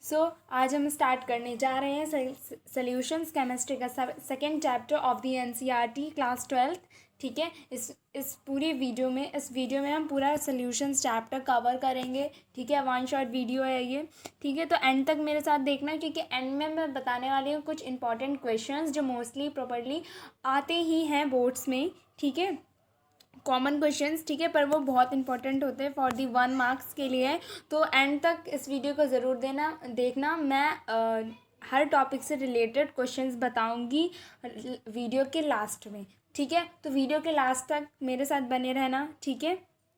सो आज हम स्टार्ट करने जा रहे हैं सॉल्यूशंस केमिस्ट्री का second chapter of the NCERT class 12th। ठीक है, इस पूरी वीडियो में हम पूरा सॉल्यूशंस चैप्टर कवर करेंगे। ठीक है, वन शॉट वीडियो है ये। ठीक है, तो एंड तक मेरे साथ देखना, क्योंकि एंड में मैं बताने वाली हूँ कुछ इंपॉर्टेंट क्वेश्चंस जो मोस्टली प्रॉपर्ली आते ही हैं बोर्ड्स में। ठीक है, कॉमन क्वेश्चंस। ठीक है, पर वो बहुत इंपॉर्टेंट होते हैं फॉर दी 1 मार्क्स के लिए। तो एंड तक इस वीडियो को ज़रूर देखना। मैं हर टॉपिक से रिलेटेड क्वेश्चंस बताऊंगी वीडियो के लास्ट में। ठीक है, तो वीडियो के लास्ट तक मेरे साथ बने रहना। ठीक है,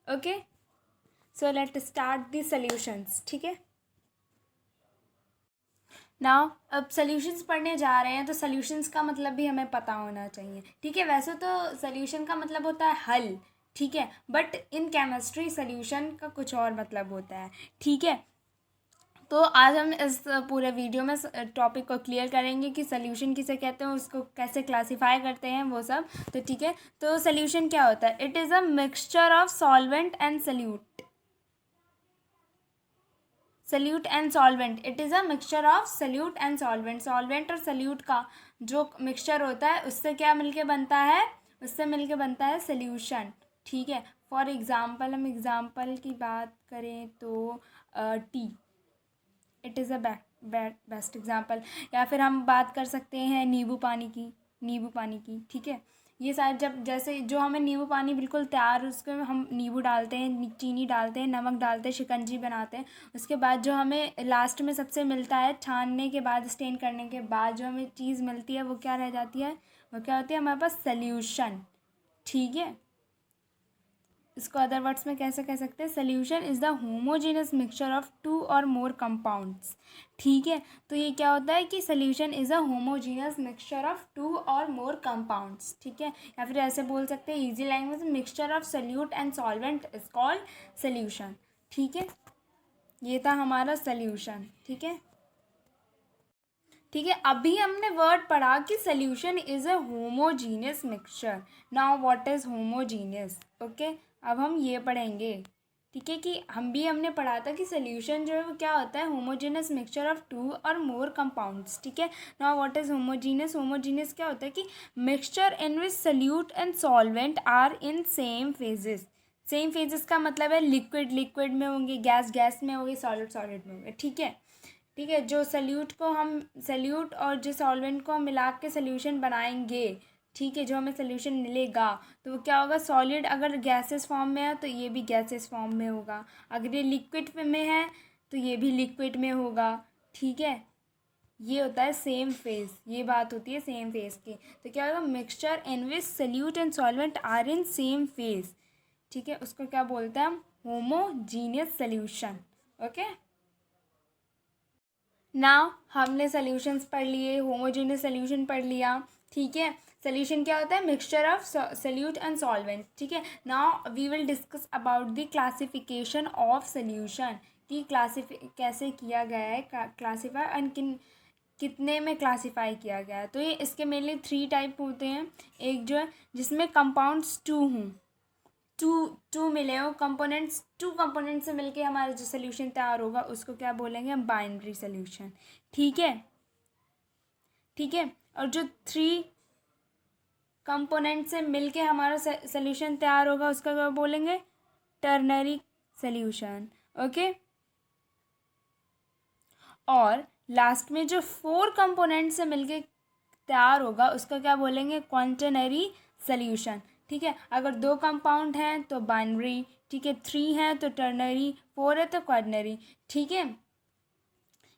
okay. So let start the solutions. ठीक है, नाउ अब सॉल्यूशंस पढ़ने जा रहे हैं, तो सॉल्यूशंस का मतलब भी हमें पता होना चाहिए। ठीक है, वैसे तो सॉल्यूशन का मतलब होता है हल। ठीक है, बट इन केमिस्ट्री सॉल्यूशन का कुछ और मतलब होता है। ठीक है, तो आज हम इस पूरे वीडियो में टॉपिक को क्लियर करेंगे कि सॉल्यूशन किसे कहते हैं, उसको कैसे क्लासीफाई करते हैं वो सब। तो ठीक है, तो सॉल्यूशन क्या होता है? It is a mixture of solvent and solute. Solute and solvent, it is a mixture of solute and solvent. Solvent और सल्यूट का जो मिक्सचर होता है उससे क्या मिलके बनता है? उससे मिलके बनता है सल्यूशन। ठीक है, फॉर एग्ज़ाम्पल हम एग्ज़ाम्पल की बात करें तो T, it is a best example. या फिर हम बात कर सकते हैं नींबू पानी की, नींबू पानी की। ठीक है, ये सारे जब जैसे जो हमें नींबू पानी बिल्कुल तैयार, उसको हम नींबू डालते हैं, चीनी डालते हैं, नमक डालते हैं, शिकंजी बनाते हैं। उसके बाद जो हमें लास्ट में सबसे मिलता है, छानने के बाद, स्टेन करने के बाद जो हमें चीज़ मिलती है वो क्या रह जाती है? वो क्या होती है? हमारे पास सल्यूशन। ठीक है, इसको अदर वर्ड्स में कैसे कह सकते हैं? Solution is the homogeneous mixture of two or more compounds. ठीक है, तो ये क्या होता है कि solution is a homogeneous mixture of two or more compounds. ठीक है, या फिर ऐसे बोल सकते हैं easy language, mixture of solute and solvent is called solution. ठीक है, ये था हमारा सोल्यूशन। ठीक है, ठीक है, अभी हमने वर्ड पढ़ा कि solution is a homogeneous mixture. Now what is homogeneous? Okay, अब हम ये पढ़ेंगे। ठीक है, कि हमने पढ़ा था कि सोल्यूशन जो है वो क्या होता है? Homogeneous mixture of two or more compounds. ठीक है, now what is homogeneous? Homogeneous क्या होता है कि mixture in which solute and solvent are in same phases. Same phases का मतलब है लिक्विड लिक्विड में होंगे, गैस गैस में होंगे, सॉलिड सॉलिड में होंगे। ठीक है, ठीक है, जो सल्यूट और जो सॉल्वेंट को हम मिला के सोल्यूशन बनाएंगे। ठीक है, जो हमें सोल्यूशन मिलेगा तो वो क्या होगा? सॉलिड अगर गैसेस फॉर्म में है तो ये भी गैसेस फॉर्म में होगा, अगर ये लिक्विड में है तो ये भी लिक्विड में होगा। ठीक है, ये होता है सेम फेज, ये बात होती है सेम फेज की। तो क्या होगा? Mixture in which solute and solvent are in same phase. ठीक है, उसको क्या बोलते हैं हम? Homogeneous solution. ओके, नाउ हमने सॉल्यूशंस पढ़ लिए, होमोजेनियस सॉल्यूशन पढ़ लिया। ठीक है, सॉल्यूशन क्या होता है? Mixture of solute and solvent. ठीक है, now we will discuss about the classification of solution, कि कैसे किया गया है क्लासीफाई, एंड कितने में क्लासीफाई किया गया है। तो ये इसके मेनली 3 टाइप होते हैं। एक जो है जिसमें कंपाउंड्स 2 हों, टू टू मिले हो कंपोनेंट्स, 2 कंपोनेंट से मिलके हमारा जो सोल्यूशन तैयार होगा उसको क्या बोलेंगे? हम बाइनरी सोल्यूशन। ठीक है, ठीक है, और जो 3 कंपोनेंट से मिलके हमारा सोल्यूशन तैयार होगा उसका क्या बोलेंगे? Ternary solution. ओके, और लास्ट में जो 4 कंपोनेंट से मिलके तैयार होगा उसका क्या बोलेंगे? क्वांटनरी सोल्यूशन। ठीक है, अगर 2 कंपाउंड हैं तो बाइनरी। ठीक है, 3 हैं तो टर्नरी, 4 है तो क्वाटनरी। ठीक है,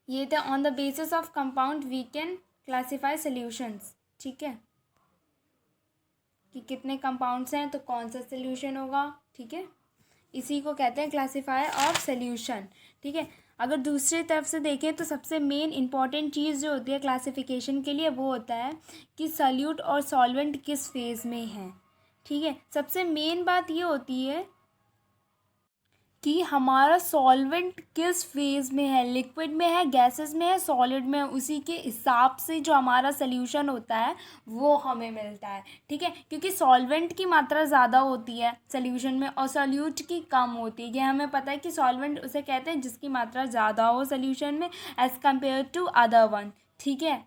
ये था on the basis of compound we can classify solutions. ठीक है, कि कितने कंपाउंड्स हैं तो कौन सा सोल्यूशन होगा। ठीक है, इसी को कहते हैं क्लासीफायर ऑफ सोल्यूशन। ठीक है, अगर दूसरी तरफ से देखें तो सबसे मेन इंपॉर्टेंट चीज़ जो होती है क्लासिफिकेशन के लिए वो होता है कि सॉल्यूट और सॉल्वेंट किस फेज़ में है। ठीक है, सबसे मेन बात ये होती है कि हमारा सॉल्वेंट किस फेज़ में है, लिक्विड में है, गैसेस में है, सॉलिड में है, उसी के हिसाब से जो हमारा सल्यूशन होता है वो हमें मिलता है। ठीक है, क्योंकि सॉल्वेंट की मात्रा ज़्यादा होती है सल्यूशन में और सॉल्यूट की कम होती है। ये हमें पता है कि सॉल्वेंट उसे कहते हैं जिसकी मात्रा ज़्यादा हो सल्यूशन में as compare to other one. ठीक है,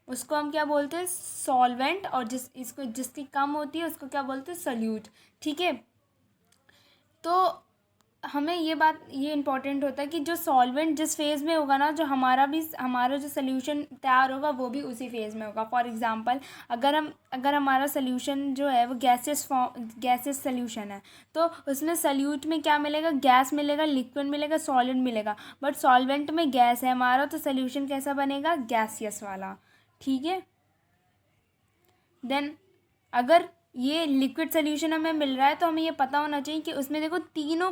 उसको हम क्या बोलते हैं, सॉल्वेंट, और जिसकी कम होती है उसको क्या बोलते हैं, सल्यूट। ठीक है, तो हमें ये इम्पॉर्टेंट होता है कि जो सॉल्वेंट जिस फेज़ में होगा ना, हमारा जो सल्यूशन तैयार होगा वो भी उसी फेज़ में होगा। फॉर एग्जांपल, अगर हमारा सल्यूशन जो है वो गैसेस सल्यूशन है, तो उसमें सल्यूट में क्या मिलेगा, गैस मिलेगा, लिक्विड मिलेगा, सॉलिड मिलेगा। बट सॉल्वेंट में गैस है हमारा, तो सल्यूशन कैसा बनेगा, गैसियस वाला। ठीक है, देन अगर ये लिक्विड सोल्यूशन हमें मिल रहा है तो हमें ये पता होना चाहिए कि उसमें देखो तीनों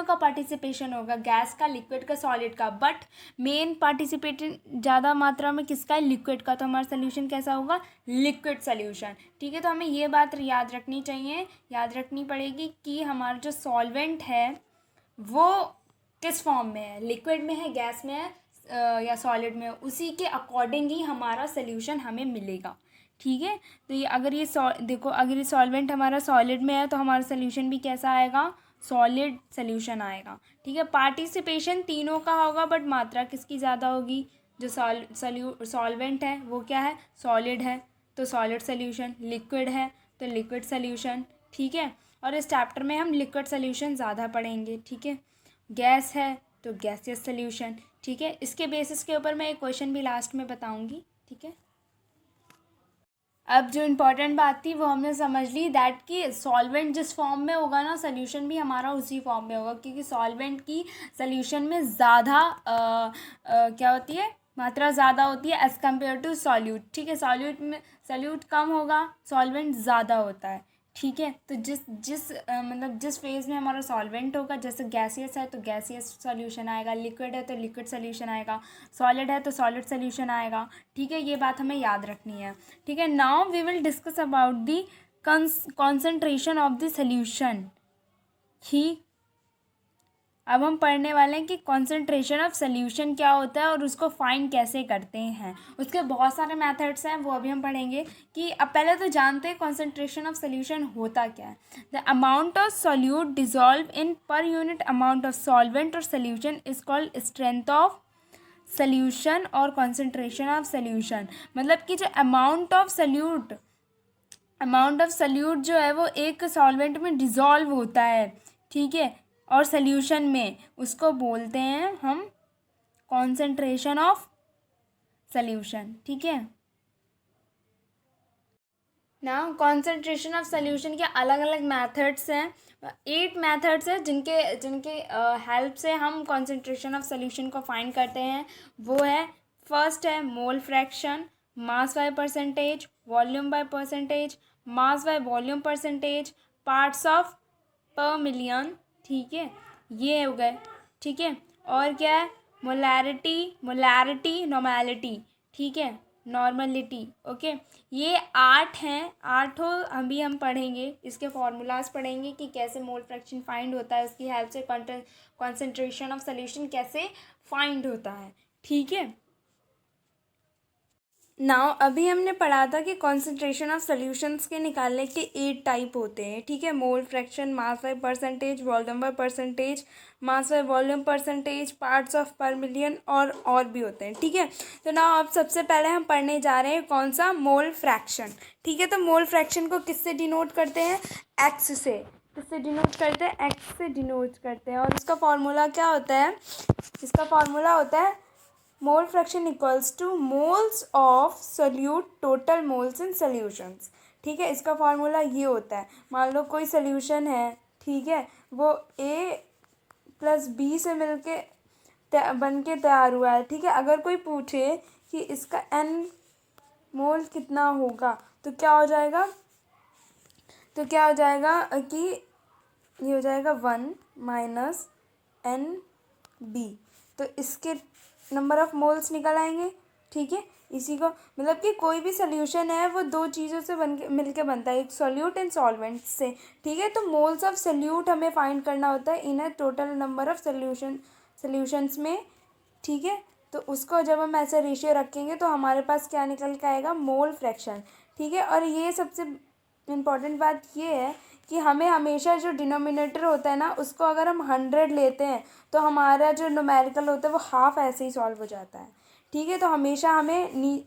का पार्टिसिपेशन होगा, गैस का, लिक्विड का, सॉलिड का। बट मेन पार्टिसिपेशन ज़्यादा मात्रा में किसका है, लिक्विड का। तो हमारा सोल्यूशन कैसा होगा, लिक्विड सोल्यूशन। ठीक है, तो हमें ये बात याद रखनी चाहिए, याद रखनी पड़ेगी कि हमारा जो सॉल्वेंट है वो किस फॉर्म में है, लिक्विड में है, गैस में है या सॉलिड में है, उसी के अकॉर्डिंग ही हमारा सोल्यूशन हमें मिलेगा। ठीक है, तो देखो, अगर ये सॉल्वेंट हमारा सॉलिड में है तो हमारा सोल्यूशन भी कैसा आएगा, सॉलिड सोल्यूशन आएगा। ठीक है, पार्टिसिपेशन तीनों का होगा बट मात्रा किसकी ज़्यादा होगी, जो सॉल्वेंट है वो क्या है, सॉलिड है तो सॉलिड सोल्यूशन, लिक्विड है तो लिक्विड सोल्यूशन। ठीक है, और इस चैप्टर में हम लिक्विड सोल्यूशन ज़्यादा पढ़ेंगे। ठीक है, गैस है तो गैसियस सोल्यूशन। ठीक है, इसके बेसिस के ऊपर मैं एक क्वेश्चन भी लास्ट में बताऊंगी। ठीक है, अब जो इम्पोर्टेंट बात थी वो हमने समझ ली, दैट कि सॉल्वेंट जिस फॉर्म में होगा ना, सोल्यूशन भी हमारा उसी फॉर्म में होगा, क्योंकि सॉल्वेंट की सोल्यूशन में ज़्यादा क्या होती है, मात्रा ज़्यादा होती है एज़ कम्पेयर टू सॉल्यूट। ठीक है, सॉल्यूट कम होगा, सॉल्वेंट ज़्यादा होता है। ठीक है, तो जिस फेज़ में हमारा सॉल्वेंट होगा, जैसे गैसियस है तो गैसियस सॉल्यूशन आएगा, लिक्विड है तो लिक्विड सॉल्यूशन आएगा, सॉलिड है तो सॉलिड सॉल्यूशन आएगा। ठीक है, ये बात हमें याद रखनी है। ठीक है, now we will discuss about the concentration of the solution. ठीक, अब हम पढ़ने वाले हैं कि कॉन्सेंट्रेशन ऑफ सॉल्यूशन क्या होता है और उसको फाइंड कैसे करते हैं। उसके बहुत सारे मेथड्स हैं, वो अभी हम पढ़ेंगे। कि अब पहले तो जानते हैं कॉन्सेंट्रेशन ऑफ सॉल्यूशन होता क्या है। The amount of solute dissolve in per unit amount of solvent और solution is called strength of solution और कॉन्सेंट्रेशन ऑफ सॉल्यूशन। मतलब कि जो अमाउंट ऑफ सॉल्यूट जो है वो एक सॉल्वेंट में डिज़ोल्व होता है। ठीक है, और सॉल्यूशन में, उसको बोलते हैं हम कॉन्सेंट्रेशन ऑफ सॉल्यूशन। ठीक है, ना कॉन्सेंट्रेशन ऑफ सॉल्यूशन के अलग अलग मेथड्स हैं, 8 मेथड्स हैं जिनके जिनके हेल्प से हम कॉन्सेंट्रेशन ऑफ सॉल्यूशन को फाइंड करते हैं। वो है, फर्स्ट है मोल fraction, mass by percentage, volume by percentage, mass by volume percentage, parts of पर मिलियन। ठीक है, ये हो गए। ठीक है, और क्या है, मोलैरिटी, नॉर्मेलिटी। ठीक है, नॉर्मलिटी। ओके, ये 8 हैं, आठों अभी हम पढ़ेंगे, इसके फॉर्मूलाज पढ़ेंगे कि कैसे मोल फ्रैक्शन फाइंड होता है, उसकी हेल्प से कॉन्सेंट्रेशन ऑफ सॉल्यूशन कैसे फाइंड होता है। ठीक है, नाउ अभी हमने पढ़ा था कि कॉन्सेंट्रेशन ऑफ सॉल्यूशंस के निकालने के 8 टाइप होते हैं। ठीक है, मोल fraction, mass by percentage, volume by percentage, mass by volume percentage, parts of पर मिलियन और भी होते हैं। ठीक है, तो नाउ अब सबसे पहले हम पढ़ने जा रहे हैं कौन सा, मोल फ्रैक्शन। ठीक है, तो मोल फ्रैक्शन को किससे डिनोट करते हैं, एक्स से। किससे डिनोट करते हैं, एक्स से डिनोट करते हैं। और इसका फॉर्मूला क्या होता है, इसका फॉर्मूला होता है मोल fraction equals two moles of solute total moles in solutions. ठीक है, इसका फार्मूला ये होता है, मान लो कोई सोल्यूशन है, ठीक है, वो ए प्लस बी से मिलके बन के तैयार हुआ है। ठीक है, अगर कोई पूछे कि इसका एन मोल कितना होगा तो क्या हो जाएगा, कि ये हो जाएगा 1 माइनस एन बी। तो इसके नंबर ऑफ़ मोल्स निकल आएंगे, ठीक है। इसी को मतलब कि कोई भी सोल्यूशन है वो दो चीज़ों से मिलके बनता है, एक सॉल्यूट एंड सॉल्वेंट से। ठीक है, तो मोल्स ऑफ सोल्यूट हमें फाइंड करना होता है in a total number of solutions में। ठीक है, तो उसको जब हम ऐसे रेशियो रखेंगे तो हमारे पास क्या निकल के आएगा, मोल फ्रैक्शन। ठीक है, और ये सबसे इम्पॉर्टेंट बात ये है कि हमें हमेशा जो डिनोमिनेटर होता है ना उसको अगर हम 100 लेते हैं तो हमारा जो न्यूमेरिकल होता है वो हाफ ऐसे ही सॉल्व हो जाता है। ठीक है, तो हमेशा हमें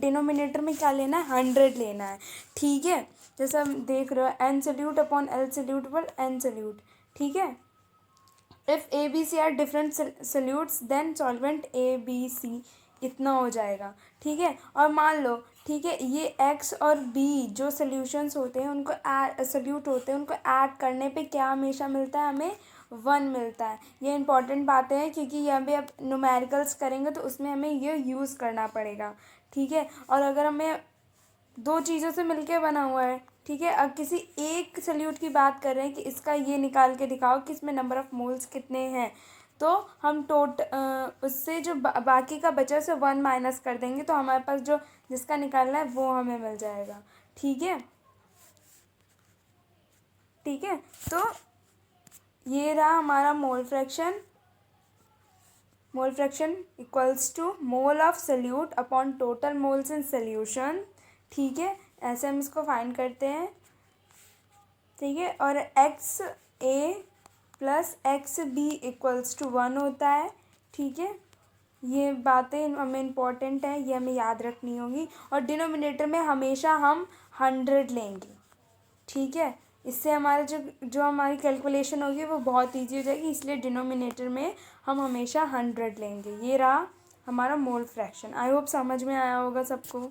डिनोमिनेटर में क्या लेना है, 100 लेना है। ठीक है, जैसे हम देख रहे हो n solute upon L solute पर एन सल्यूट। ठीक है, if A B C are different solutes then solvent A B C, इतना हो जाएगा। ठीक है, और मान लो ठीक है ये एक्स और बी जो सॉल्यूशंस होते हैं उनको सल्यूट होते हैं उनको ऐड करने पे क्या हमेशा मिलता है, हमें 1 मिलता है। ये इंपॉर्टेंट बातें हैं क्योंकि यहाँ पे अब न्यूमेरिकल्स करेंगे तो उसमें हमें ये यूज़ करना पड़ेगा। ठीक है, और अगर हमें दो चीज़ों से मिलके बना हुआ है, ठीक है, अब किसी एक सल्यूट की बात कर रहे हैं कि इसका ये निकाल के दिखाओ कि इसमें नंबर ऑफ़ मोल्स कितने हैं, तो हम उससे जो बाकी का बचा उसे 1 माइनस कर देंगे तो हमारे पास जो जिसका निकालना है वो हमें मिल जाएगा। ठीक है, ठीक है, तो ये रहा हमारा mole fraction. Mole fraction equals to mole of solute upon total moles in solution. ठीक है, ऐसे हम इसको फाइंड करते हैं। ठीक है, और X A plus X B equals to 1 होता है। ठीक है, ये बातें हमें इम्पोर्टेंट है, ये हमें याद रखनी होगी। और डिनोमिनेटर में हमेशा हम 100 लेंगे। ठीक है, इससे हमारा जो जो हमारी कैलकुलेशन होगी वो बहुत ईजी हो जाएगी, इसलिए डिनोमिनेटर में हम हमेशा 100 लेंगे। ये रहा हमारा मोल फ्रैक्शन। आई होप समझ में आया होगा सबको।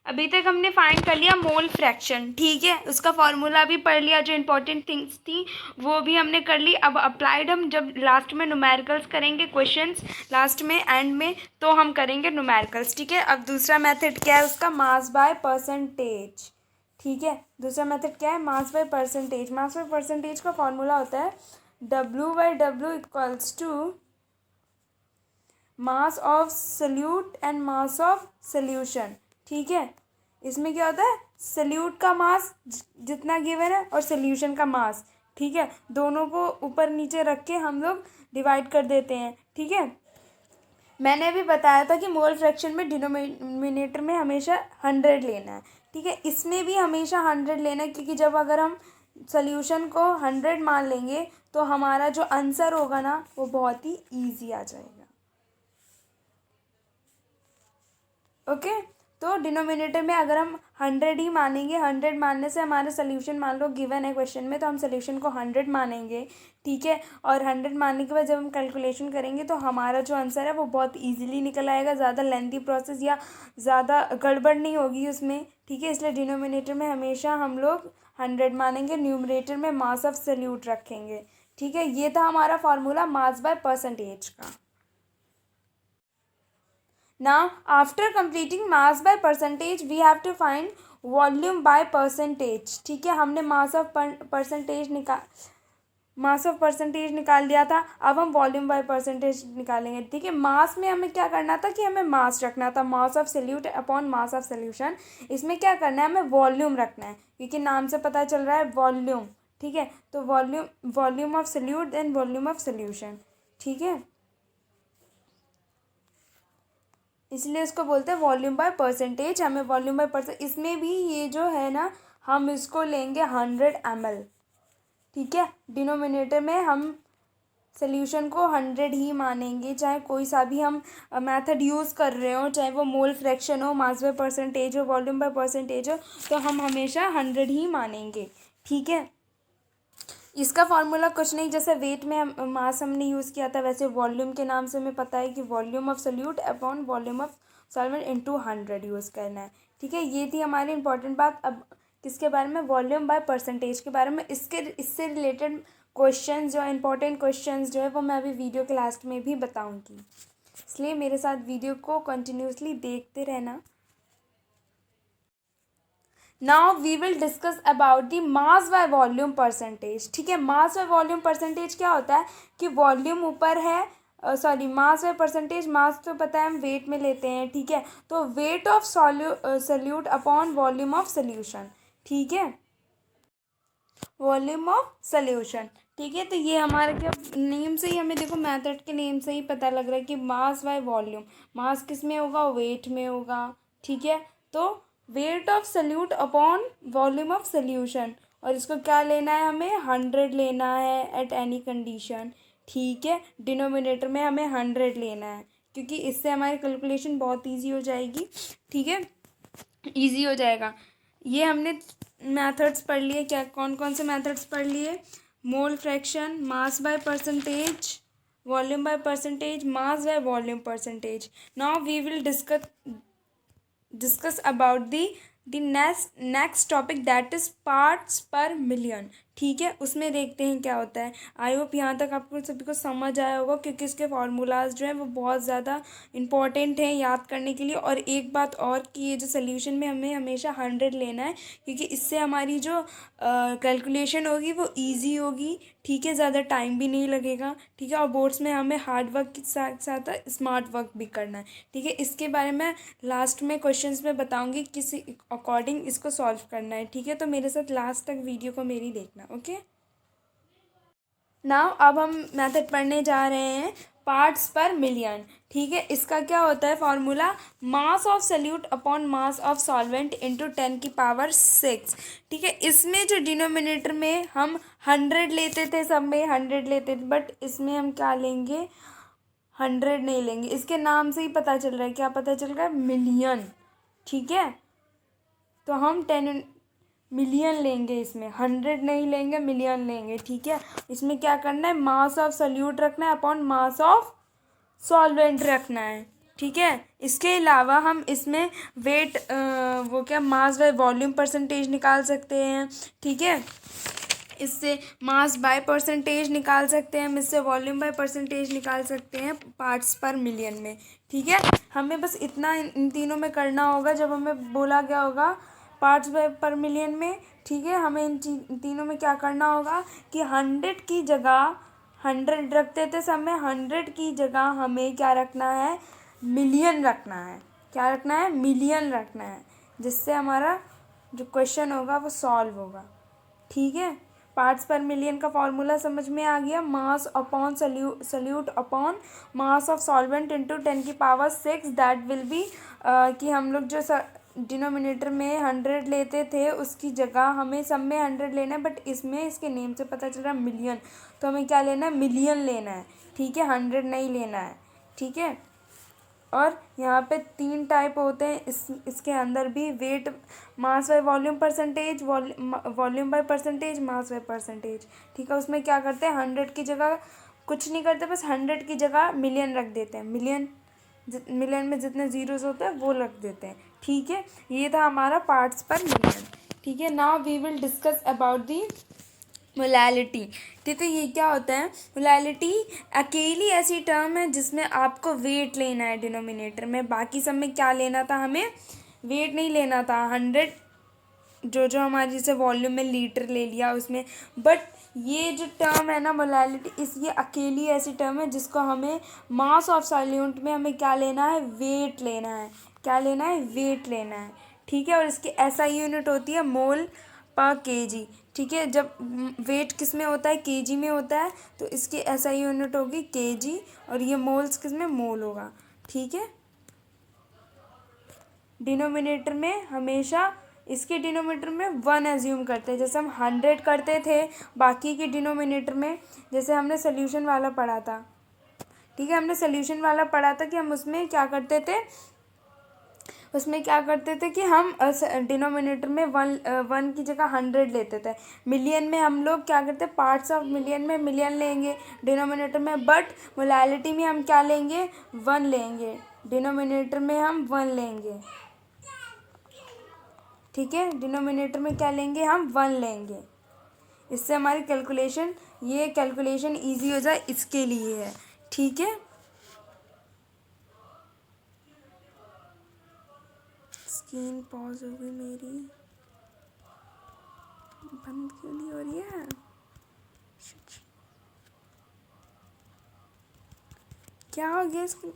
अभी तक हमने फाइंड कर लिया मोल फ्रैक्शन। ठीक है, उसका फॉर्मूला भी पढ़ लिया, जो इंपॉर्टेंट थिंग्स थी वो भी हमने कर ली। अब अप्लाइड हम जब लास्ट में न्यूमेरिकल्स करेंगे, क्वेश्चंस लास्ट में एंड में, तो हम करेंगे न्यूमेरिकल्स। ठीक है, अब दूसरा मेथड क्या है उसका, मास बाय परसेंटेज। ठीक है, दूसरा मेथड क्या है, mass by percentage. Mass by percentage का फॉर्मूला होता है W/W equals to mass of solute and mass of solution. ठीक है, इसमें क्या होता है, सल्यूट का मास जितना गिवन है और सल्यूशन का मास, ठीक है, दोनों को ऊपर नीचे रख के हम लोग डिवाइड कर देते हैं। ठीक है, मैंने अभी बताया था कि मोल फ्रैक्शन में डिनोमिनेटर में हमेशा 100 लेना है। ठीक है, इसमें भी हमेशा 100 लेना है क्योंकि जब अगर हम सल्यूशन को 100 मान लेंगे तो हमारा जो आंसर होगा ना वो बहुत ही ईजी आ जाएगा। ओके, तो डिनोमिनेटर में अगर हम 100 ही मानेंगे, 100 मानने से हमारा सोल्यूशन मान लो गिवन है क्वेश्चन में, तो हम सोल्यूशन को 100 मानेंगे। ठीक है, और 100 मानने के बाद जब हम कैलकुलेशन करेंगे तो हमारा जो आंसर है वो बहुत इजीली निकल आएगा, ज़्यादा लेंथी प्रोसेस या ज़्यादा गड़बड़ नहीं होगी उसमें। ठीक है, इसलिए डिनोमिनेटर में हमेशा हम लोग 100 मानेंगे, न्यूमरेटर में मास ऑफ सल्यूट रखेंगे। ठीक है, ये था हमारा फार्मूला मास बाय परसेंटेज का। Now, after completing mass by percentage, we have to find volume by percentage. ठीक है, हमने मास ऑफ परसेंटेज निकाल दिया था, अब हम वॉल्यूम बाय परसेंटेज निकालेंगे। ठीक है, मास में हमें क्या करना था कि हमें मास रखना था, मास of solute upon mass of solution. इसमें क्या करना है, हमें वॉल्यूम रखना है क्योंकि नाम से पता चल रहा है वॉल्यूम। ठीक है, तो volume of solute and volume of solution. ठीक है, इसलिए इसको बोलते हैं वॉल्यूम बाय परसेंटेज। हमें वॉल्यूम बाय इसमें भी ये जो है ना हम इसको लेंगे 100 ml। ठीक है, डिनोमिनेटर में हम सोल्यूशन को 100 ही मानेंगे, चाहे कोई सा भी हम मेथड यूज़ कर रहे हो, चाहे वो मोल फ्रैक्शन हो, मास बाय परसेंटेज हो, वॉल्यूम बाय परसेंटेज हो, तो हम हमेशा 100 ही मानेंगे। ठीक है, इसका फॉर्मूला कुछ नहीं, जैसे वेट में हम मास हमने यूज़ किया था वैसे वॉल्यूम के नाम से हमें पता है कि volume of solute upon volume of solvent into 100 use करना है। ठीक है, ये थी हमारी इंपॉर्टेंट बात। अब किसके बारे में, वॉल्यूम बाय परसेंटेज के बारे में। इससे रिलेटेड क्वेश्चन जो इंपॉर्टेंट क्वेश्चन जो है वो मैं अभी वीडियो के लास्ट में भी बताऊँगी, इसलिए मेरे साथ वीडियो को कंटिन्यूसली देखते रहना। Now we will discuss about the mass by volume percentage. ठीक है, मास बाय वॉल्यूम परसेंटेज क्या होता है कि वॉल्यूम ऊपर है सॉरी मास बाय परसेंटेज, मास तो पता है हम वेट में लेते हैं, ठीक है। तो weight of solute upon volume of solution, ठीक है, वॉल्यूम ऑफ सोल्यूशन, ठीक है। तो ये हमारा क्या, नेम से ही हमें देखो, मेथड के नेम से ही पता लग रहा है कि मास बाय वॉल्यूम, मास किस में होगा, वेट में होगा, ठीक है। तो wait of solute upon volume of solution, और इसको क्या लेना है, हमें 100 लेना है एट एनी कंडीशन, ठीक है। डिनोमिनेटर में हमें 100 लेना है, क्योंकि इससे हमारी कैलकुलेशन बहुत ईजी हो जाएगी, ठीक है, ईजी हो जाएगा। ये हमने मेथड्स पढ़ लिए, क्या कौन कौन से मेथड्स पढ़ लिए, mole fraction, mass by percentage, volume by percentage, mass by volume percentage. Now we will discuss about the next topic that is parts per million, ठीक है। उसमें देखते हैं क्या होता है। आई होप यहाँ तक आपको सभी को समझ आया होगा, क्योंकि इसके फार्मूलाज जो हैं वो बहुत ज़्यादा इंपॉर्टेंट हैं याद करने के लिए। और एक बात और कि ये जो सोल्यूशन में हमें हमेशा 100 लेना है, क्योंकि इससे हमारी जो कैलकुलेशन होगी वो ईजी होगी, ठीक है, ज़्यादा टाइम भी नहीं लगेगा, ठीक है। और बोर्ड्स में हमें हार्ड वर्क के साथ साथ स्मार्ट वर्क भी करना है, ठीक है। इसके बारे में लास्ट में क्वेश्चंस में बताऊंगी किस अकॉर्डिंग इसको सॉल्व करना है, ठीक है। तो मेरे साथ लास्ट तक वीडियो को मेरी देखना, ओके। नाउ अब हम मेथड पढ़ने जा रहे हैं पार्ट्स पर मिलियन, ठीक है। इसका क्या होता है formula, mass of solute upon mass of solvent into 10⁶, ठीक है। इसमें जो डिनोमिनेटर में हम 100 लेते थे, सब में 100 लेते थे, बट इसमें हम क्या लेंगे, 100 नहीं लेंगे। इसके नाम से ही पता चल रहा है, क्या पता चल रहा है, मिलियन, ठीक है। तो हम 10 मिलियन लेंगे, इसमें 100 नहीं लेंगे, मिलियन लेंगे, ठीक है। इसमें क्या करना है, मास ऑफ सल्यूट रखना है अपॉन मास ऑफ सॉल्वेंट रखना है, ठीक है। इसके अलावा हम इसमें वेट वो क्या, मास बाय वॉल्यूम परसेंटेज निकाल सकते हैं, ठीक है। इससे मास बाय परसेंटेज निकाल सकते हैं हम, इससे वॉल्यूम बाय परसेंटेज निकाल सकते हैं पार्ट्स पर मिलियन में, ठीक है। हमें बस इतना इन तीनों में करना होगा, जब हमें बोला गया होगा पार्ट्स बाय पर मिलियन में, ठीक है। हमें इन तीनों में क्या करना होगा कि 100 की जगह, 100 रखते थे सब में, 100 की जगह हमें क्या रखना है, मिलियन रखना है, क्या रखना है, मिलियन रखना है, जिससे हमारा जो क्वेश्चन होगा वो सॉल्व होगा, ठीक है। पार्ट्स पर मिलियन का फॉर्मूला समझ में आ गया, mass upon solute upon mass of solvent into 10⁶, that will be कि हम लोग जो डिनोमिनेटर में 100 लेते थे उसकी जगह हमें सब में 100 लेना है, बट इसमें इसके नेम से पता चल रहा है मिलियन, तो हमें क्या लेना है, मिलियन लेना है, ठीक है, 100 नहीं लेना है, ठीक है। और यहाँ पे 3 टाइप होते हैं इसके अंदर भी, weight, mass by volume percentage, volume by percentage, mass by percentage, ठीक है। उसमें क्या करते हैं, 100 की जगह कुछ नहीं करते, बस 100 की जगह मिलियन रख देते हैं, मिलियन में जितने जीरोस होते हैं वो रख देते हैं, ठीक है। ये था हमारा पार्ट्स पर मिलियन, ठीक है। Now we will discuss about the molality, ठीक है। ये क्या होता है, मोलैलिटी अकेली ऐसी टर्म है जिसमें आपको वेट लेना है डिनोमिनेटर में, बाकी सब में क्या लेना था, हमें वेट नहीं लेना था। 100 जो हमारी जैसे वॉल्यूम में लीटर ले लिया उसमें, बट ये जो टर्म है ना मोलैलिटी, ये अकेली ऐसी टर्म है जिसको हमें मास ऑफ सॉल्यूट में हमें क्या लेना है, वेट लेना है, क्या लेना है, वेट लेना है, ठीक है। और इसकी एसआई यूनिट होती है मोल पर केजी, ठीक है। जब वेट किस में होता है, केजी में होता है, तो इसकी एसआई यूनिट होगी केजी, और ये मोल्स किस में, मोल होगा, ठीक है। डिनोमिनेटर में हमेशा इसके डिनोमिनेटर में 1 एज्यूम करते हैं, जैसे हम 100 करते थे बाकी के डिनोमिनेटर में, जैसे हमने सोल्यूशन वाला पढ़ा था, ठीक है। हमने सोल्यूशन वाला पढ़ा था कि हम उसमें क्या करते थे, कि हम डिनोमिनेटर में 1 की जगह 100 लेते थे। मिलियन में हम लोग क्या करते हैं, पार्ट्स ऑफ मिलियन में मिलियन लेंगे डिनोमिनेटर में, बट मोलैलिटी में हम क्या लेंगे, 1 लेंगे, डिनोमिनेटर में हम 1 लेंगे, ठीक है। डिनोमिनेटर में क्या लेंगे, हम 1 लेंगे, इससे हमारी कैलकुलेशन ईजी हो जाए, इसके लिए है, ठीक है। स्क्रीन पॉज हो गई मेरी, बंद क्यों नहीं हो रही है। क्या हो गया इसको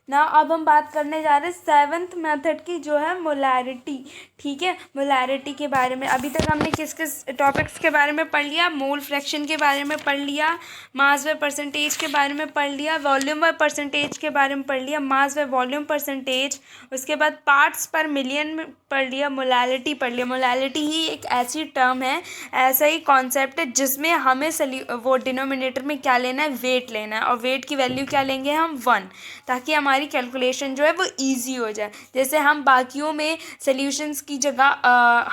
ना। अब हम बात करने जा रहे हैं सेवन्थ मेथड की, जो है मोलैरिटी। ठीक है, मोलैरिटी के बारे में अभी तक हमने किस किस टॉपिक्स के बारे में पढ़ लिया? मोल फ्रैक्शन के बारे में पढ़ लिया, मास व परसेंटेज के बारे में पढ़ लिया, वॉल्यूम व परसेंटेज के बारे में पढ़ लिया, मास व वॉल्यूम परसेंटेज, उसके बाद पार्ट्स पर मिलियन में पढ़ लिया, मोलैलिटी पढ़ लिया। मोलैलिटी ही एक ऐसी टर्म है, ऐसा ही कॉन्सेप्ट है जिसमें हमें वो डिनोमिनेटर में क्या लेना है? वेट लेना है, और वेट की वैल्यू क्या लेंगे हम? 1, ताकि हमारी कैलकुलेशन जो है वो ईजी हो जाए। जैसे हम बाकियों में सॉल्यूशंस की जगह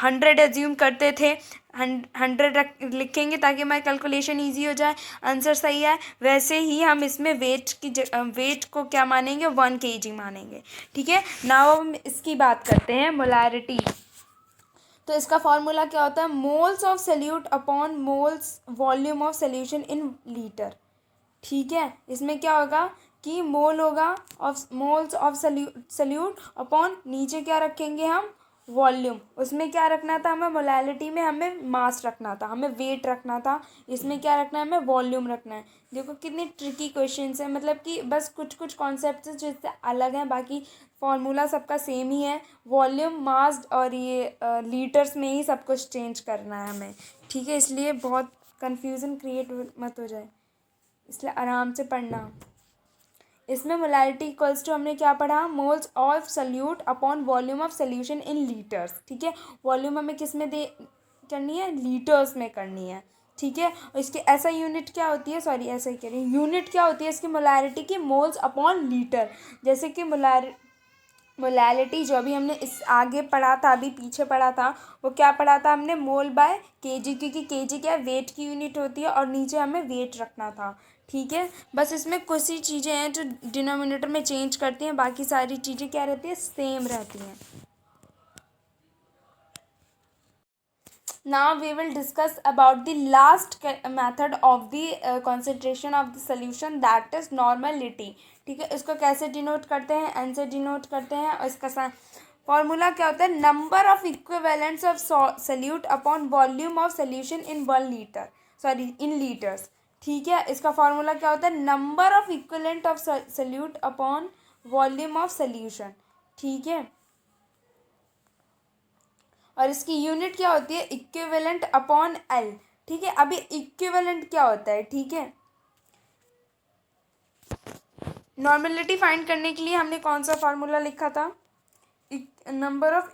100 एज्यूम करते थे, 100 लिखेंगे ताकि हमारी कैलकुलेशन ईजी हो जाए, आंसर सही है। वैसे ही हम इसमें वेट को क्या मानेंगे? 1 kg मानेंगे। ठीक है, नाउ हम इसकी बात करते हैं, मोलैरिटी। तो इसका फॉर्मूला क्या होता है? Moles of solute upon moles volume of solution in litre. ठीक है, इसमें क्या होगा कि मोल होगा of moles of solute upon, नीचे क्या रखेंगे हम? वॉल्यूम। उसमें क्या रखना था हमें? मोलैलिटी में हमें मास रखना था, हमें वेट रखना था। इसमें क्या रखना है? हमें वॉल्यूम रखना है। देखो कितनी ट्रिकी क्वेश्चंस है, मतलब कि बस कुछ कुछ कॉन्सेप्ट जिससे अलग हैं, बाकी फॉर्मूला सबका सेम ही है। वॉल्यूम, मास और ये लीटर्स में ही सब कुछ चेंज करना है हमें। ठीक है, इसलिए बहुत कन्फ्यूज़न क्रिएट मत हो जाए, इसलिए आराम से पढ़ना। इसमें मोलैरिटी इक्वल्स टू हमने क्या पढ़ा? Moles of solute upon volume of solution in litres. ठीक है, वॉल्यूम हमें किस में दे करनी है? लीटर्स में करनी है। ठीक है, और इसकी ऐसा यूनिट क्या होती है? सॉरी, ऐसा ही कह रही हूँ, यूनिट क्या होती है इसकी मोलैरिटी की? Moles upon litre. जैसे कि मोलैलिटी जो अभी हमने इस आगे पढ़ा था, अभी पीछे पढ़ा था, वो क्या पढ़ा था हमने? मोल बाय केजी, क्योंकि केजी क्या है? वेट की यूनिट होती है, और नीचे हमें वेट रखना था। ठीक है, बस इसमें कुछ ही चीज़ें हैं जो डिनोमिनेटर में चेंज करती हैं, बाकी सारी चीज़ें क्या रहती है? सेम रहती हैं। Now we will discuss about the last method of the concentration of the solution, that is normality. ठीक है, इसको कैसे डिनोट करते हैं? एन से डिनोट करते हैं, और इसका फॉर्मूला क्या होता है? Number of equivalents of solute upon volume of solution in 1 litre, sorry in litres. ठीक है, इसका फॉर्मूला क्या होता है? Number of equivalent of solute upon volume of solution. ठीक है, और इसकी यूनिट क्या होती है? Equivalent upon L. ठीक है, अभी इक्विवेलेंट क्या होता है? ठीक है, नॉर्मेलिटी फाइंड करने के लिए हमने कौन सा फार्मूला लिखा था? Number of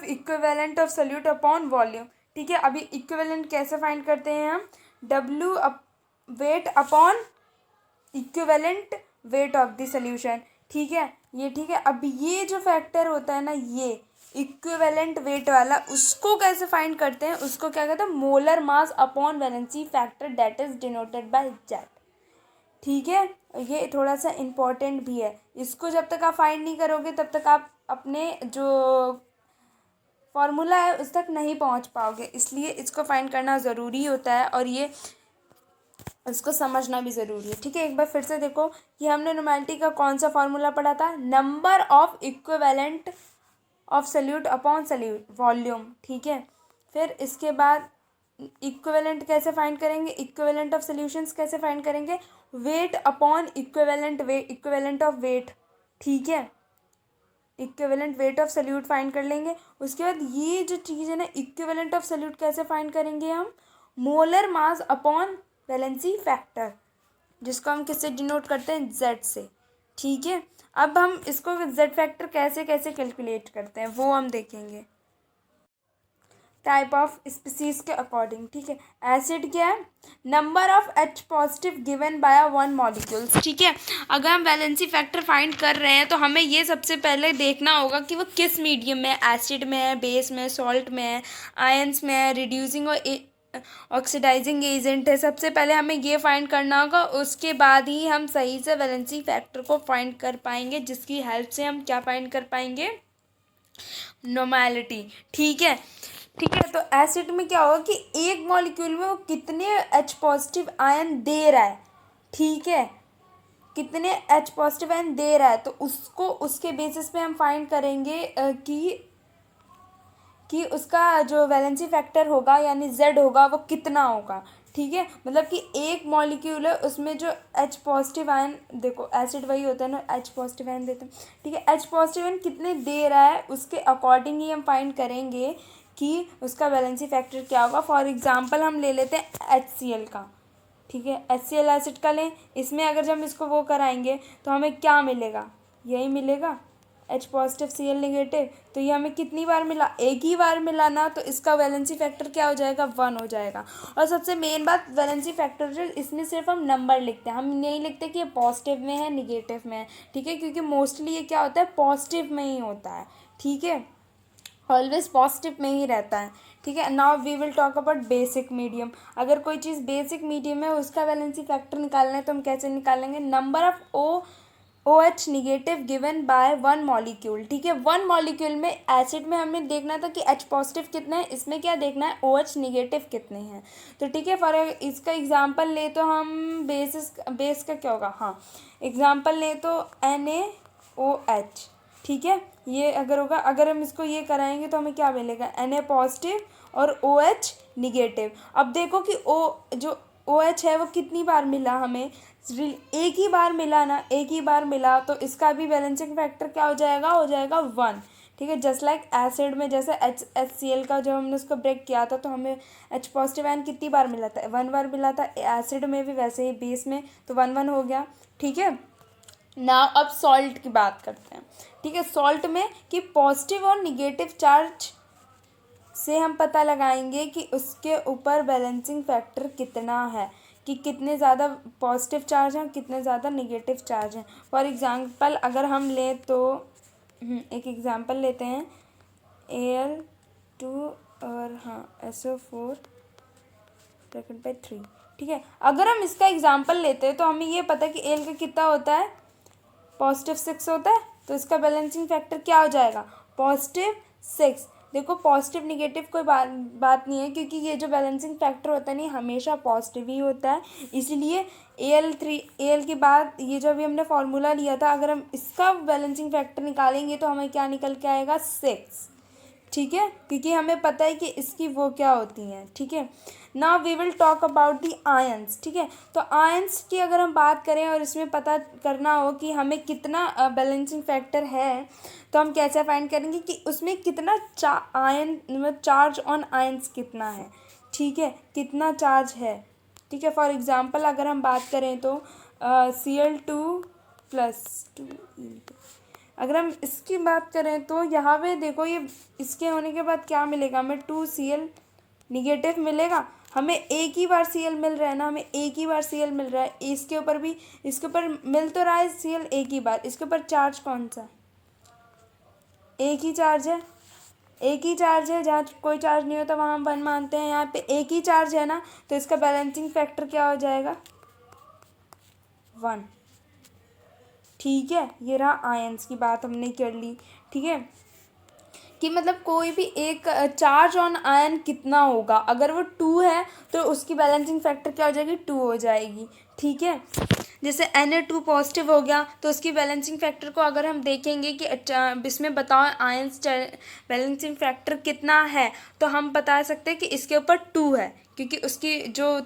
equivalent of solute upon volume. ठीक है, अभी इक्विवेलेंट कैसे फाइंड करते हैं हम? W wait upon equivalent weight of the solution. ठीक है, ये ठीक है। अब ये जो फैक्टर होता है ना, ये इक्विवेलेंट वेट वाला, उसको कैसे फाइंड करते हैं? उसको क्या कहते हैं? Molar mass upon valency factor, that is denoted by Z. ठीक है, ये थोड़ा सा इम्पोर्टेंट भी है। इसको जब तक आप फाइंड नहीं करोगे तब तक आप अपने जो फॉर्मूला है उस तक नहीं पहुंच पाओगे, इसलिए इसको फाइंड करना ज़रूरी होता है, और ये इसको समझना भी ज़रूरी है। ठीक है, एक बार फिर से देखो कि हमने नॉर्मेलिटी का कौन सा फॉर्मूला पढ़ा था? Number of equivalent of solute upon solute volume. ठीक है, फिर इसके बाद इक्विवेलेंट कैसे फाइंड करेंगे? इक्विवेलेंट ऑफ सॉल्यूशंस कैसे फाइंड करेंगे? Weight upon equivalent of weight. ठीक है, equivalent weight of solute find कर लेंगे। उसके बाद ये जो चीज़ है ना, इक्विवेलेंट ऑफ सल्यूट कैसे फाइंड करेंगे हम? Molar mass upon valency factor, जिसको हम किससे डिनोट करते हैं? जेड से। ठीक है, अब हम इसको जेड फैक्टर कैसे कैसे कैलकुलेट करते हैं वो हम देखेंगे, टाइप ऑफ स्पीसीज के अकॉर्डिंग। ठीक है, एसिड क्या है? Number of H positive given by 1 molecules. ठीक है, अगर हम वैलेंसी फैक्टर फाइंड कर रहे हैं तो हमें ये सबसे पहले देखना होगा कि वो किस मीडियम में है, एसिड में है, बेस में, सॉल्ट में है, आयंस में है, रिड्यूसिंग और ऑक्सीडाइजिंग एजेंट है। सबसे पहले हमें ये फाइंड करना होगा, उसके बाद ही हम सही से वैलेंसी फैक्टर को फाइंड कर पाएंगे, जिसकी हेल्प से हम क्या फाइंड कर पाएंगे? नॉर्मेलिटी। ठीक है, ठीक है, तो एसिड में क्या होगा कि एक मॉलिक्यूल में वो कितने H पॉजिटिव आयन दे रहा है। ठीक है, कितने H पॉजिटिव आयन दे रहा है, तो उसको उसके बेसिस पे हम फाइंड करेंगे कि कि उसका जो वैलेंसी फैक्टर होगा यानी Z होगा वो कितना होगा, ठीक है। मतलब कि एक मॉलिक्यूल है उसमें जो H पॉजिटिव आयन, देखो एसिड वही होता है ना, H पॉजिटिव आयन देते हैं, ठीक है। H पॉजिटिव आयन कितने दे रहा है उसके अकॉर्डिंग ही हम फाइंड करेंगे कि उसका वैलेंसी फैक्टर क्या होगा। फॉर एग्जांपल हम ले लेते हैं HCl का, ठीक है, HCl एसिड का लें। इसमें अगर जब हम इसको वो कराएंगे तो हमें क्या मिलेगा, यही मिलेगा H पॉजिटिव Cl नेगेटिव। तो ये हमें कितनी बार मिला, एक ही बार मिला ना, तो इसका वैलेंसी फैक्टर क्या हो जाएगा, 1 हो जाएगा। और सबसे मेन बात, वैलेंसी फैक्टर जो इसमें सिर्फ हम नंबर लिखते हैं, हम नहीं लिखते कि ये पॉजिटिव में है निगेटिव में है, ठीक है, क्योंकि मोस्टली ये क्या होता है पॉजिटिव में ही होता है, ठीक है, ऑलवेज पॉजिटिव में ही रहता है, ठीक है। Now we will talk about basic medium. अगर कोई चीज़ बेसिक मीडियम है उसका वैलेंसी फैक्टर निकालना है तो हम कैसे निकालेंगे, number of OH negative given by one molecule, ठीक है। वन मॉलिक्यूल में एसिड में हमें देखना था कि H पॉजिटिव कितना है, इसमें क्या देखना है OH निगेटिव कितने हैं। तो ठीक है, फॉर इसका एग्जांपल ले तो हम बेस का क्या होगा, हाँ एग्जांपल ले तो NaOH, ठीक है। ये अगर होगा, अगर हम इसको ये कराएंगे तो हमें क्या मिलेगा, Na पॉजिटिव और OH निगेटिव। अब देखो कि जो OH है वो कितनी बार मिला हमें, एक ही बार मिला ना, एक ही बार मिला, तो इसका भी बैलेंसिंग फैक्टर क्या हो जाएगा 1, ठीक है। जस्ट लाइक एसिड में जैसे HCl का जब हमने उसको ब्रेक किया था तो हमें H पॉजिटिव आयन कितनी बार मिला था, 1 बार मिला था। एसिड में भी वैसे ही बेस में तो 1 हो गया, ठीक है ना। अब सॉल्ट की बात करते हैं, ठीक है। सॉल्ट में कि पॉजिटिव और निगेटिव चार्ज से हम पता लगाएंगे कि उसके ऊपर बैलेंसिंग फैक्टर कितना है, कि कितने ज़्यादा पॉजिटिव चार्ज हैं कितने ज़्यादा निगेटिव चार्ज हैं। फॉर एग्ज़ाम्पल अगर हम लें तो एक एग्ज़ाम्पल लेते हैं Al2 और हाँ SO4 ब्रैकेट बाय 3, ठीक है। अगर हम इसका एग्ज़ाम्पल लेते हैं तो हमें ये पता है कि Al का कितना होता है, पॉजिटिव 6 होता है, तो इसका बैलेंसिंग फैक्टर क्या हो जाएगा, पॉजिटिव 6। देखो पॉजिटिव निगेटिव कोई बात नहीं है, क्योंकि ये जो बैलेंसिंग फैक्टर होता है नहीं हमेशा पॉजिटिव ही होता है, इसीलिए Al के बाद ये जो अभी हमने फार्मूला लिया था, अगर हम इसका बैलेंसिंग फैक्टर निकालेंगे तो हमें क्या निकल के आएगा 6, ठीक है, क्योंकि हमें पता है कि इसकी वो क्या होती हैं, ठीक है। Now we will talk about the ions, ठीक है। तो आयंस की अगर हम बात करें और इसमें पता करना हो कि हमें कितना बैलेंसिंग फैक्टर है, तो हम कैसे फाइंड करेंगे कि उसमें कितना आयन मतलब चार्ज ऑन आयंस कितना है, ठीक है, कितना चार्ज है, ठीक है। फॉर एग्जांपल अगर हम बात करें तो Cl2+2, अगर हम इसकी बात करें तो यहाँ पे देखो ये इसके होने के बाद क्या मिलेगा, हमें 2Cl निगेटिव मिलेगा। हमें एक ही बार Cl मिल रहा है ना, हमें एक ही बार Cl मिल रहा है, इसके ऊपर भी, इसके ऊपर मिल तो रहा है Cl एक ही बार, इसके ऊपर चार्ज कौन सा, एक ही चार्ज है, एक ही चार्ज है, जहाँ कोई चार्ज नहीं होता वहाँ हम 1 मानते हैं, यहाँ पे एक ही चार्ज है ना, तो इसका बैलेंसिंग फैक्टर क्या हो जाएगा 1, ठीक है। ये रहा आयंस की बात हमने कर ली, ठीक है, कि मतलब कोई भी एक चार्ज ऑन आयन कितना होगा, अगर वो 2 है तो उसकी बैलेंसिंग फैक्टर क्या हो जाएगी 2 हो जाएगी, ठीक है। जैसे Na2 पॉजिटिव हो गया तो उसकी बैलेंसिंग फैक्टर को अगर हम देखेंगे कि इसमें बताओ आयंस बैलेंसिंग फैक्टर कितना है, तो हम बता सकते हैं कि इसके ऊपर 2 है, क्योंकि उसकी जो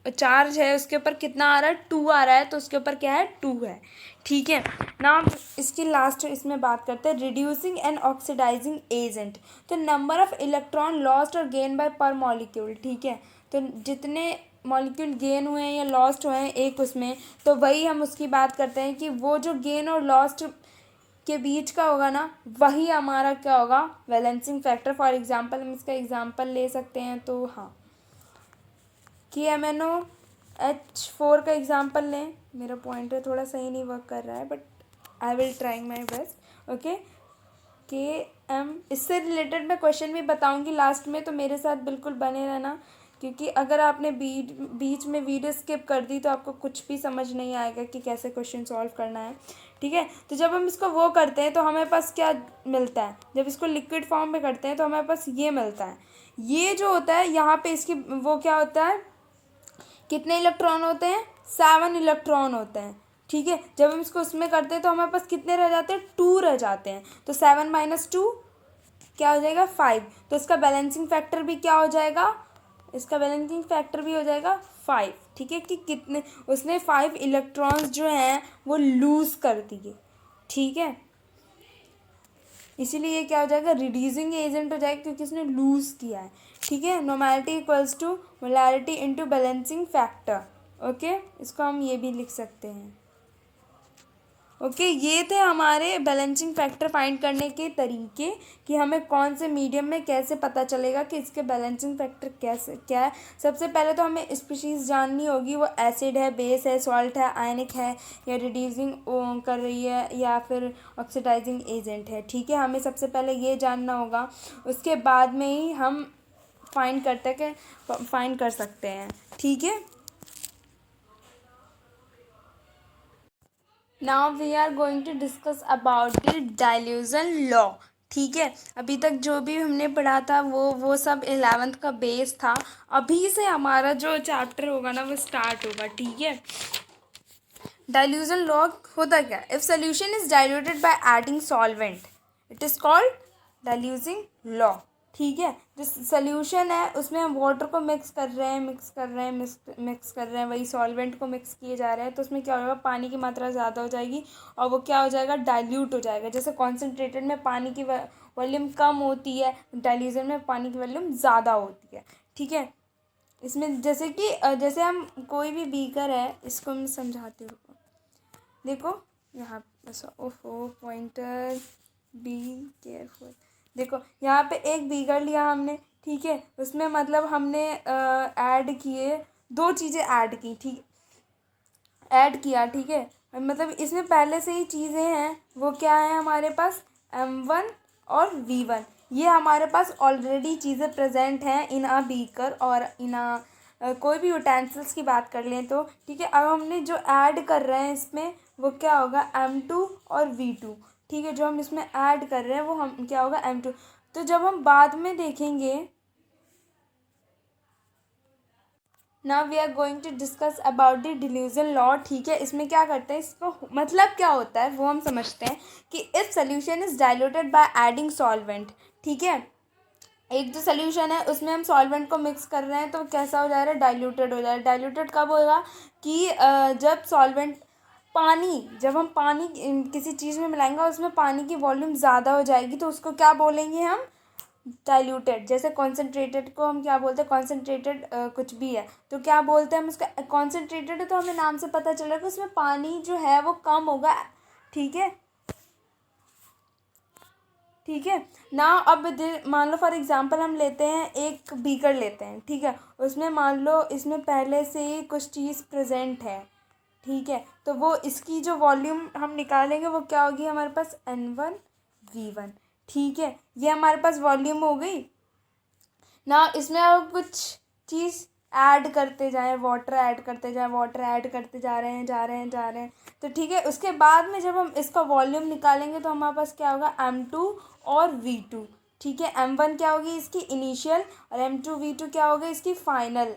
चार्ज है उसके ऊपर कितना आ रहा है 2 आ रहा है, तो उसके ऊपर क्या है 2 है, ठीक है ना। इसकी लास्ट इसमें बात करते हैं रिड्यूसिंग एंड ऑक्सीडाइजिंग एजेंट। तो नंबर ऑफ इलेक्ट्रॉन लॉस्ट और गेन बाय पर मॉलिक्यूल, ठीक है। तो जितने मॉलिक्यूल गेन हुए हैं या लॉस्ट हुए हैं एक उसमें, तो वही हम उसकी बात करते हैं कि वो जो गेन और लॉस्ट के बीच का होगा ना, वही हमारा क्या होगा बैलेंसिंग फैक्टर। फॉर एग्जांपल हम इसका एग्जांपल ले सकते हैं तो हाँ कि MnOH4 का एग्जांपल लें, मेरा पॉइंटर थोड़ा सही नहीं वर्क कर रहा है but I will trying my best, okay. इससे रिलेटेड मैं क्वेश्चन भी बताऊंगी लास्ट में, तो मेरे साथ बिल्कुल बने रहना, क्योंकि अगर आपने बीच में वीडियो स्किप कर दी तो आपको कुछ भी समझ नहीं आएगा कि कैसे क्वेश्चन सॉल्व करना है, ठीक है। तो जब हम इसको वो करते हैं तो हमें पास क्या मिलता है, जब इसको लिक्विड फॉर्म में करते हैं तो हमें पास ये मिलता है, ये जो होता है यहाँ पे इसकी वो क्या होता है, कितने इलेक्ट्रॉन होते हैं 7 इलेक्ट्रॉन होते हैं, ठीक है। जब हम इसको उसमें करते हैं तो हमारे पास कितने रह जाते हैं 2 रह जाते हैं, तो 7 - 2 क्या हो जाएगा 5, तो इसका बैलेंसिंग फैक्टर भी क्या हो जाएगा, इसका बैलेंसिंग फैक्टर भी हो जाएगा 5, ठीक है, कि कितने उसने 5 इलेक्ट्रॉन्स जो हैं वो लूज़ कर दिए, ठीक है, इसीलिए ये क्या हो जाएगा, रिड्यूसिंग एजेंट हो जाएगा क्योंकि उसने लूज़ किया है, ठीक है। Normality equals to molarity into balancing factor, okay, इसको हम ये भी लिख सकते हैं, ओके। ये थे हमारे बैलेंसिंग फैक्टर फाइंड करने के तरीके कि हमें कौन से मीडियम में कैसे पता चलेगा कि इसके बैलेंसिंग फैक्टर कैसे क्या है। सबसे पहले तो हमें स्पीशीज़ जाननी होगी, वो एसिड है, बेस है, सॉल्ट है, आयनिक है, या रिड्यूसिंग कर रही है, या फिर ऑक्सीडाइजिंग एजेंट है, ठीक है। हमें सबसे पहले ये जानना होगा, उसके बाद में ही हम फाइंड कर सकते हैं, ठीक है। Now we are going to discuss about the dilution law, ठीक है। अभी तक जो भी हमने पढ़ा था वो सब 11th का बेस था। अभी से हमारा जो चैप्टर होगा ना वो स्टार्ट होगा, ठीक है। डाइल्यूशन लॉ होता क्या, if solution is diluted by adding solvent it is called diluting law, ठीक है। जो सोल्यूशन है उसमें हम वाटर को मिक्स कर रहे हैं, वही सॉल्वेंट को मिक्स किए जा रहे हैं, तो उसमें क्या होगा, पानी की मात्रा ज़्यादा हो जाएगी और वो क्या हो जाएगा, डाइल्यूट हो जाएगा। जैसे कॉन्सेंट्रेटेड में पानी की वॉल्यूम कम होती है, डाइल्यूजन में पानी की वॉल्यूम ज़्यादा होती है, ठीक है। इसमें जैसे कि जैसे हम कोई भी बीकर है, इसको मैं समझाती हूँ, देखो यहाँ ओहो पॉइंटर, बी केयरफुल, देखो यहाँ पे एक बीकर लिया हमने, ठीक है, उसमें मतलब हमने ऐड किए 2 चीज़ें ऐड की, ठीक, ऐड किया, ठीक है। मतलब इसमें पहले से ही चीज़ें हैं, वो क्या है हमारे पास, M1 और V1, ये हमारे पास ऑलरेडी चीज़ें प्रेजेंट हैं इन आ बीकर और इन आ कोई भी यूटेंसिल्स की बात कर लें तो, ठीक है। अब हमने जो ऐड कर रहे हैं इसमें वो क्या होगा, M2 और V2, ठीक है। जो हम इसमें ऐड कर रहे हैं वो हम क्या होगा, M2। तो जब हम बाद में देखेंगे, now we are going to discuss about the dilution law, ठीक है। इसमें क्या करते हैं, इसको मतलब क्या होता है वो हम समझते हैं कि if solution is diluted by adding solvent, ठीक है, एक जो सोल्यूशन है उसमें हम सॉल्वेंट को मिक्स कर रहे हैं तो कैसा हो जा रहा है, डाइल्यूटेड हो जा रहा है। डाइल्यूटेड कब होगा कि जब सॉल्वेंट जब हम पानी किसी चीज़ में मिलाएंगे और उसमें पानी की वॉल्यूम ज़्यादा हो जाएगी तो उसको क्या बोलेंगे हम, डाइल्यूटेड। जैसे कॉन्सेंट्रेटेड को हम क्या बोलते हैं, कॉन्सेंट्रेटेड कुछ भी है तो क्या बोलते हैं हम उसका, कॉन्सेंट्रेटेड है तो हमें नाम से पता चल रहा है कि उसमें पानी जो है वो कम होगा, ठीक है, ठीक है ना। अब मान लो फॉर एग्जांपल हम लेते हैं, एक बीकर लेते हैं, ठीक है, उसमें मान लो इसमें पहले से ही कुछ चीज़ प्रेजेंट है, ठीक है, तो वो इसकी जो वॉल्यूम हम निकालेंगे वो क्या होगी हमारे पास, N1V1, ठीक है, ये हमारे पास वॉल्यूम हो गई ना। इसमें अब कुछ चीज़ ऐड करते जाएं, वाटर ऐड करते जाएं, वाटर ऐड करते जा रहे हैं, तो ठीक है। उसके बाद में जब हम इसका वॉल्यूम निकालेंगे तो हमारे पास क्या होगा, M2 और V2, ठीक है। M1 क्या होगी इसकी इनिशियल और M2V2 क्या होगा इसकी फाइनल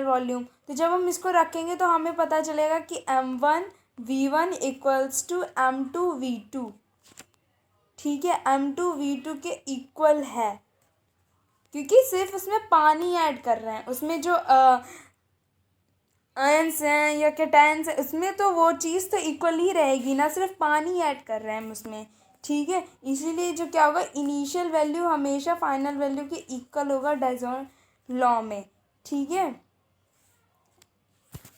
वॉल्यूम। तो जब हम इसको रखेंगे तो हमें पता चलेगा कि M1V1 इक्वल्स टू M2V2, ठीक है, M2V2 के इक्वल है क्योंकि सिर्फ उसमें पानी ऐड कर रहे हैं, उसमें जो आयंस हैं या कैटायंस हैं उसमें तो वो चीज़ तो इक्वल ही रहेगी ना, सिर्फ पानी ऐड कर रहे हैं हम उसमें, ठीक है। इसीलिए जो क्या होगा, इनिशियल वैल्यू हमेशा फाइनल वैल्यू के इक्वल होगा डाइल्यूशन लॉ में, ठीक है।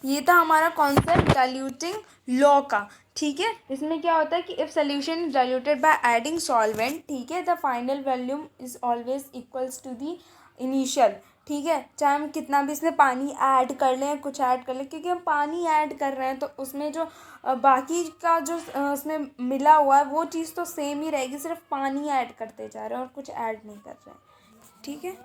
ये था हमारा कॉन्सेप्ट डाइल्यूटिंग लॉ का, ठीक है। इसमें क्या होता है कि if solution is diluted by adding solvent, ठीक है, the final volume is always equals to the initial, ठीक है। चाहे हम कितना भी इसमें पानी ऐड कर लें, कुछ ऐड कर लें, क्योंकि हम पानी ऐड कर रहे हैं तो उसमें जो बाकी का जो उसमें मिला हुआ है वो चीज़ तो सेम ही रहेगी, सिर्फ पानी ऐड करते जा रहे हैं और कुछ ऐड नहीं कर रहे हैं, ठीक है।